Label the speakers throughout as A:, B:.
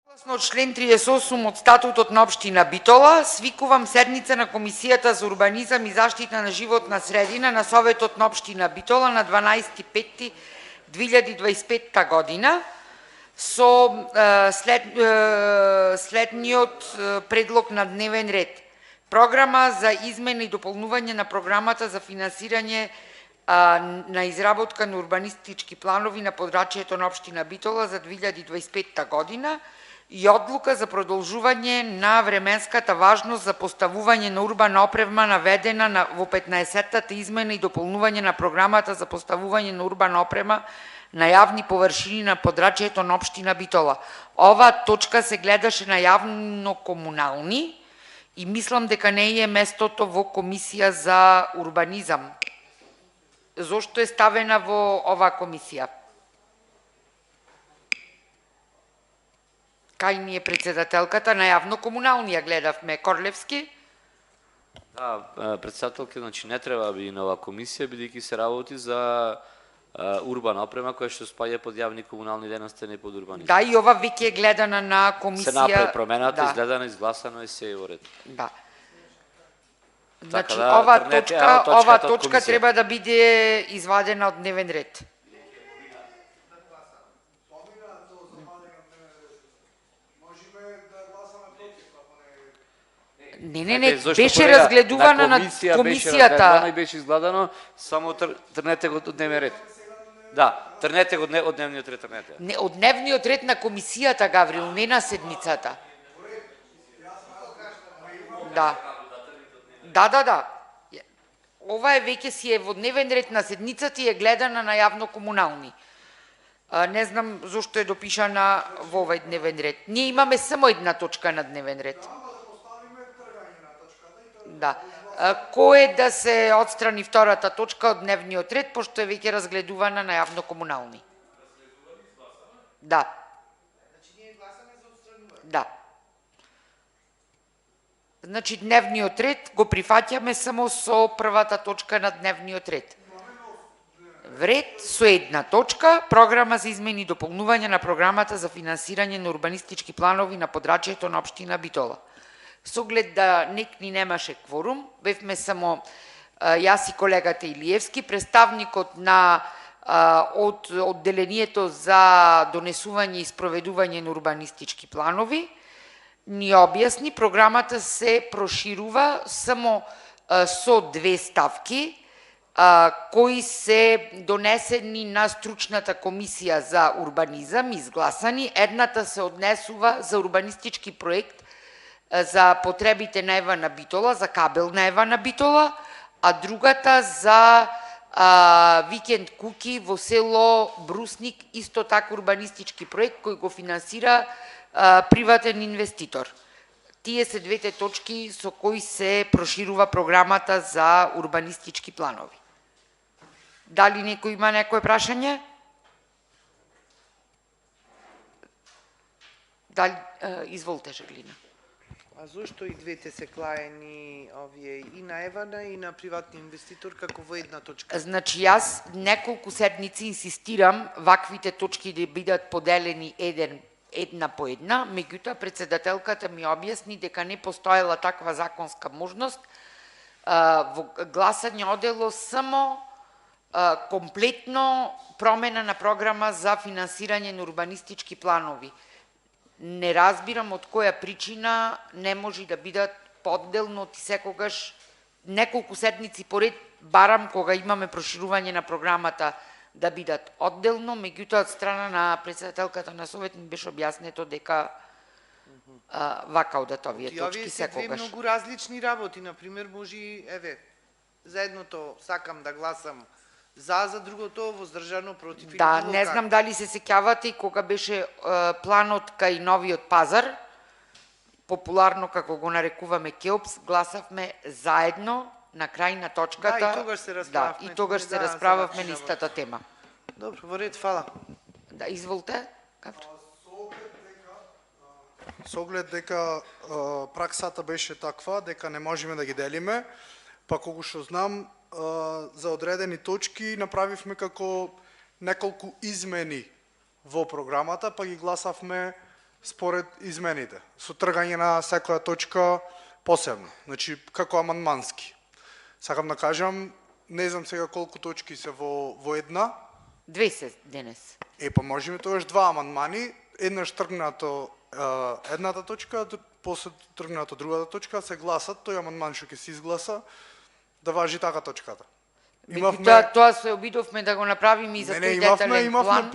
A: Согласно член 38 од статутот на општина Битола, свикувам седница на Комисијата за урбанизам и заштита на животна средина на Советот на општина Битола на 12.5.2025 година со следниот предлог на дневен ред. Програма за измена и дополнување на програмата за финансирање на изработка на урбанистички планови на подрачјето на општина Битола за 2025 година и одлука за продолжување на временската важност за поставување на урбана опрема наведена во 15-тата измена и дополнување на програмата за поставување на урбана опрема на јавни површини на подрачјето на општина Битола. Ова точка се гледаше на јавно-комунални и мислам дека не е местото во Комисија за урбанизам. Зошто е ставена во оваа комисија? Кај ни е председателката на јавно-комунални, ја гледавме, Корлевски?
B: Да, председателка, значи не треба да биде на оваа комисија, бидејќи се работи за урбана опрема која што спаѓа под јавни комунални дејности, не под урбанизам.
A: Да, и ова веќе е гледана на комисија.
B: Се направи промената, да. Изгледана, изгласано и се е во ред.
A: Да. Значи,
B: да,
A: ова точка треба да биде извадена од дневен ред. Не, беше разгледувана на комисијата.
B: Беше разгледана и беше изгладано, само трнете го од дневен ред. Да, трнете го од дневниот ред, трнете.
A: Не, од дневниот ред на комисијата, Гаврил, не на седмицата. Да. Да. Ова е веќе си е во дневен ред на седницата и е гледана на јавно-комунални. Не знам зошто е допишана во овој дневен ред. Ние имаме само една точка на дневен ред. Да. Кој е да се отстрани втората точка од дневниот ред, пошто е веќе разгледувана на јавно-комунални? Да. Да. Значи, дневниот ред го прифаќаме само со првата точка на дневниот ред. Вред со една точка, програма за измени и дополнување на програмата за финансирање на урбанистички планови на подрачјето на општина Битола. Со оглед да некни немаше кворум, бевме само јас и колегата Илиевски, представникот на од одделението за донесување и спроведување на урбанистички планови, ни објасни, програмата се проширува само со две ставки, кои се донесени на стручната комисија за урбанизам, изгласани. Едната се однесува за урбанистички проект за потребите на Евана Битола, за кабел на Евана Битола, а другата за викенд куки во село Брусник, исто така урбанистички проект кој го финансира приватен инвеститор. Тие се двете точки со кои се проширува програмата за урбанистички планови. Дали некој има некое прашање? Дали изволте, Жаглина.
C: А зошто и двете се клаени овие и на Евана и на приватни инвеститор како во една точка?
A: Значи јас неколку седмици инсистирам ваквите точки да бидат поделени една по една, меѓутоа председателката ми објасни дека не постоела таква законска можност. Во гласање одело само комплетно промена на програма за финансирање на урбанистички планови. Не разбирам од која причина не може да бидат подделно и секогаш неколку седмици поред, барам кога имаме проширување на програмата да бидат одделно, меѓутоа од страна на председателката на Совет ми беше објаснето дека вака одат овие точки секогаш.
C: Овие се две многу различни работи, например, може за едното сакам да гласам за другото воздржано против.
A: Да, не знам дали се сеќавате и кога беше планот кај новиот пазар, популарно како го нарекуваме Кеопс, гласавме заедно на крај на точката.
C: Да, и тогаш се расправавме.
A: Да, и тогаш се расправавме на истата тема.
C: Добро, во ред, фала.
A: Да, изволте.
D: Со оглед дека праксата беше таква, дека не можеме да ги делиме, па колку што знам, за одредени точки направивме како неколку измени во програмата, па ги гласавме според измените, со тргање на секоја точка посебно, значи како амандмански. Сакам да кажам, не знам сега колку точки се во една.
A: 2 се денес.
D: Па можеме тогаш два амандмани, еднаш тргнато едната точка, после тргнато другата точка, се гласат, тој амандман што ќе се изгласа, да важи така точката.
A: Меѓутоа, тоа се обидовме да го направиме и за тој детален план.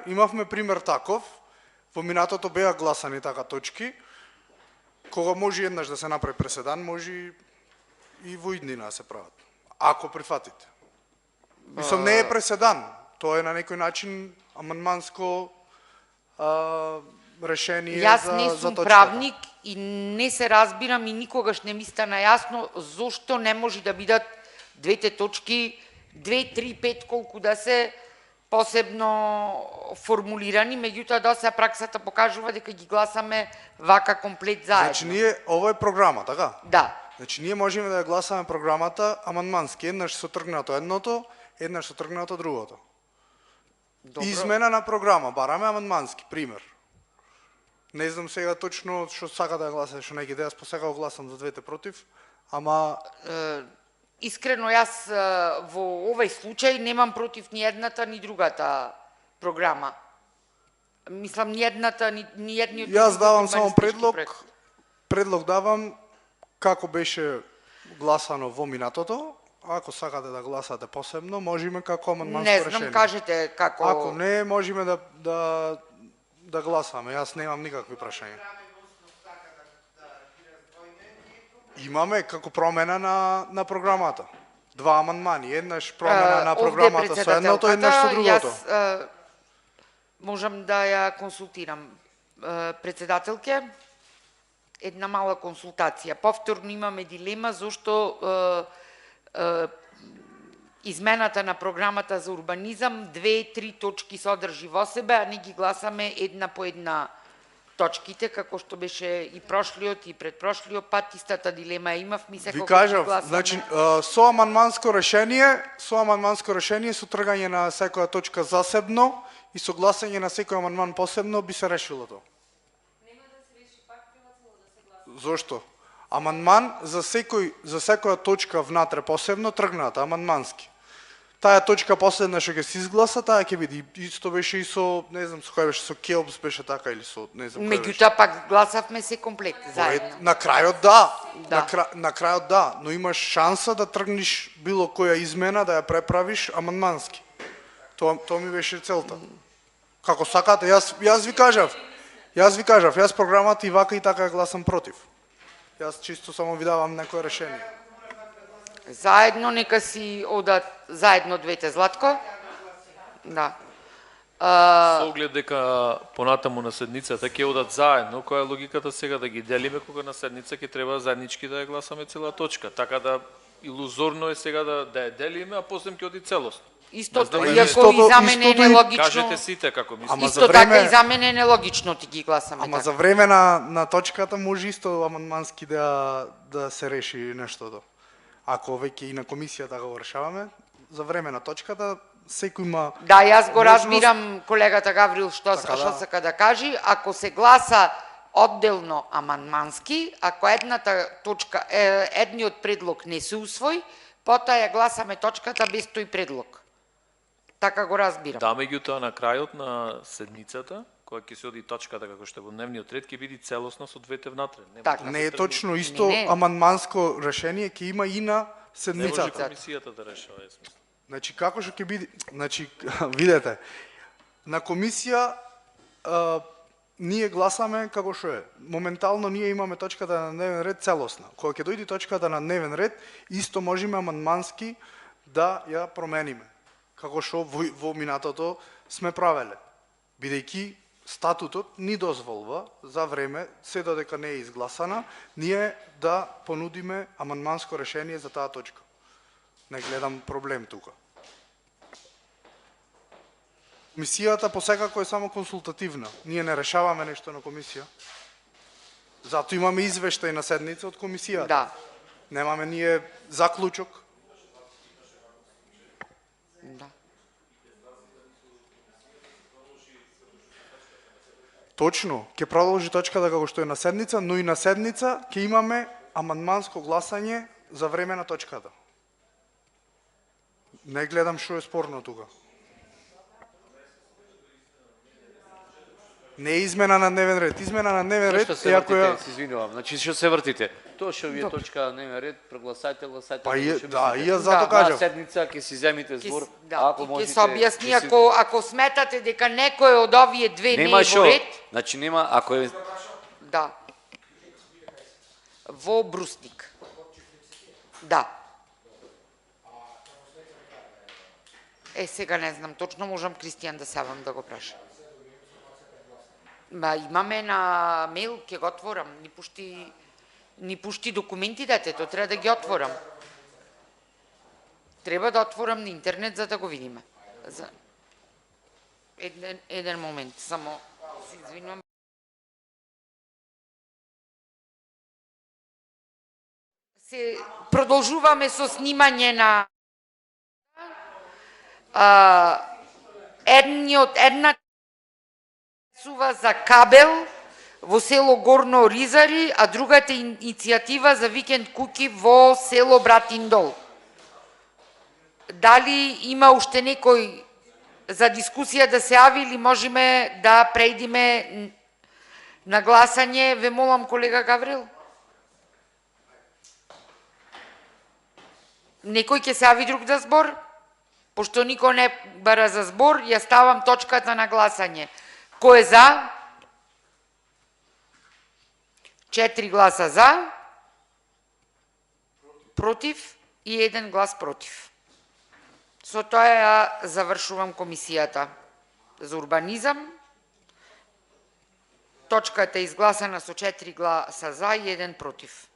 D: Имавме пример таков, во минатото беа гласани така точки, кога може еднаш да се направи преседан, може и во иднина да се прават. Ако прифатите. Мислам, не е преседан, тоа е на некој начин амандманско решение за точката.
A: Јас не сум правник и не се разбирам и никогаш не ми стана јасно зошто не може да бидат двете точки, 2, 3, 5, колку да се посебно формулирани, меѓутоа до сега праксата покажува дека ги гласаме вака комплет заедно.
D: Значи ова е програма, така?
A: Да.
D: Значи ние можеме да ја гласаме програмата амандмански, еднаш со тргнато едното, еднаш со тргнато другото.
A: Добро.
D: Измена на програма, бараме амандмански, пример. Не знам сега точно што сака да ја гласа, што не ги јас посега го гласам за двете против, ама
A: Искрено, јас во овој случај немам против ни едната, ни другата програма. Мислам, ни едната, ни едниот...
D: Јас давам само предлог давам како беше гласано во минатото, ако сакате да гласате посебно, можеме како амандманско решение.
A: Не знам, кажете како...
D: Ако не, можеме да гласаме, јас немам никакви прашања. Имаме како промена на програмата. Два амандмани, еднаш промена на програмата со едното, еднаш со другото.
A: Јас можам да ја консултирам председателке, една мала консултација. Повторно имаме дилема зошто измената на програмата за урбанизам 2-3 точки содржи во себе, а не ги гласаме една по една точките, како што беше и прошлиот и предпрошлиот пат, истата дилема имавме, секој
D: Ви кажав, значи со амандманско решение со тргање на секоја точка засебно и со гласање на секој амандман посебно би се решило тоа.
E: Нема да се реши, пак треба цело да се гласа.
D: Зошто? Амандман за секоја точка внатре посебно тргната, амандмански. Таа точка последна што ќе се изгласа, таа ќе биде исто беше и со, не знам, со кој беше, со Кеопс беше така или со, не знам кој беше.
A: Меѓутоа пак гласавме се комплет заедно.
D: На крајот да. На крајот да, но имаш шанса да тргнеш било која измена да ја преправиш амандмански. Тоа ми беше целта. Како сакате, јас ви кажав, јас програмата и вака и така ја гласам против. Јас чисто само ви давам некое решение.
A: Заедно нека си одат заедно двете, Златко. Да.
F: Со оглед дека понатаму на седницата ќе одат заедно, која е логиката сега да ги делиме кога на седница ќе треба заеднички да ја гласаме цела точка, така да илузорно е сега да ја делиме, а после ќе оди целосно.
A: Истото, иако и за мене е нелогично.
F: Кажете сите како мислите.
A: Исто така и за мене е нелогично ти ги гласаме
D: Ама
A: така.
D: за време на точката може исто амандмански да се реши нештото. Ако веќе и на комисијата го решаваме, за време на точката секој има...
A: Да, јас го разбирам колегата Гаврил што сака да кажи. Ако се гласа одделно амандмански, ако едната точка, едниот предлог не се усвои, потоа ја гласаме точката без тој предлог. Така го разбирам.
F: Да, меѓутоа на крајот на седницата, кога ќе се оди точката како што е во дневниот ред, ќе биде целосно со двете внатре.
A: Така.
D: Не е точно исто амандманско решение ќе има и на
F: Не може
D: седницата.
F: комисијата да решава, е смисла.
D: Значи како што ќе биде, значи видете, на комисија ние гласаме како што е. Моментално ние имаме точката на дневен ред целосна. Кога ќе дојде точката на дневен ред, исто можеме амандмански да ја промениме. Како што во минатото сме правеле. Бидејќи статутот ни дозволува за време, се додека не е изгласана, ние да понудиме амандманско решение за таа точка. Не гледам проблем тука. Комисијата посекако е само консултативна. Ние не решаваме нешто на комисија. Зато имаме извештај на седница од комисијата.
A: Да.
D: Немаме ние заклучок.
A: Да.
D: Точно, ќе продолжи точката како што е на седница, но и на седница ќе имаме амандманско гласање за време на точката. Не гледам што е спорно тука. Не е измена на дневен ред. Измена на дневен ред
B: Што се
D: е ако ја...
B: вртите, се извинувам. Значи што се вртите? Тоа што ви е точка на дневен ред, прогласајте, гласајте.
D: Па
B: што
D: да,
B: мислите.
D: и јас зато
B: На
D: кажав.
B: седница ќе си земите збор, ако
A: Ќе
B: можете.
A: се објасни
B: ќе си-
A: ако сметате дека некој од овие две не
B: Нема
A: е
B: шо.
A: во ред,
B: Значи нема, ако е
A: да. Во Брусник. Да. Сега не знам, точно можам Кристијан да савам да го прашам. Ма имаме на мейл, ќе го отворам, ни пушти документи детето, треба да ги отворам. Треба да отворам на интернет за да го видиме. За... Еден момент, само се извинувам. Се продолжуваме со снимање на една сува за кабел во село Горно Ризари, а другата иницијатива за викенд куки во село Братиндол. Дали има уште некој за дискусија да се јави или можеме да преидиме на гласање? Ве молам, колега Гаврил. Некој ќе се јави друг за збор? Пошто никој не бара за збор, ја ставам точката на гласање. Кој е за? 4 гласа за, против и 1 глас против. Со тоа ја завршувам комисијата за урбанизам. Точката е изгласана со 4 гласа за и 1 против.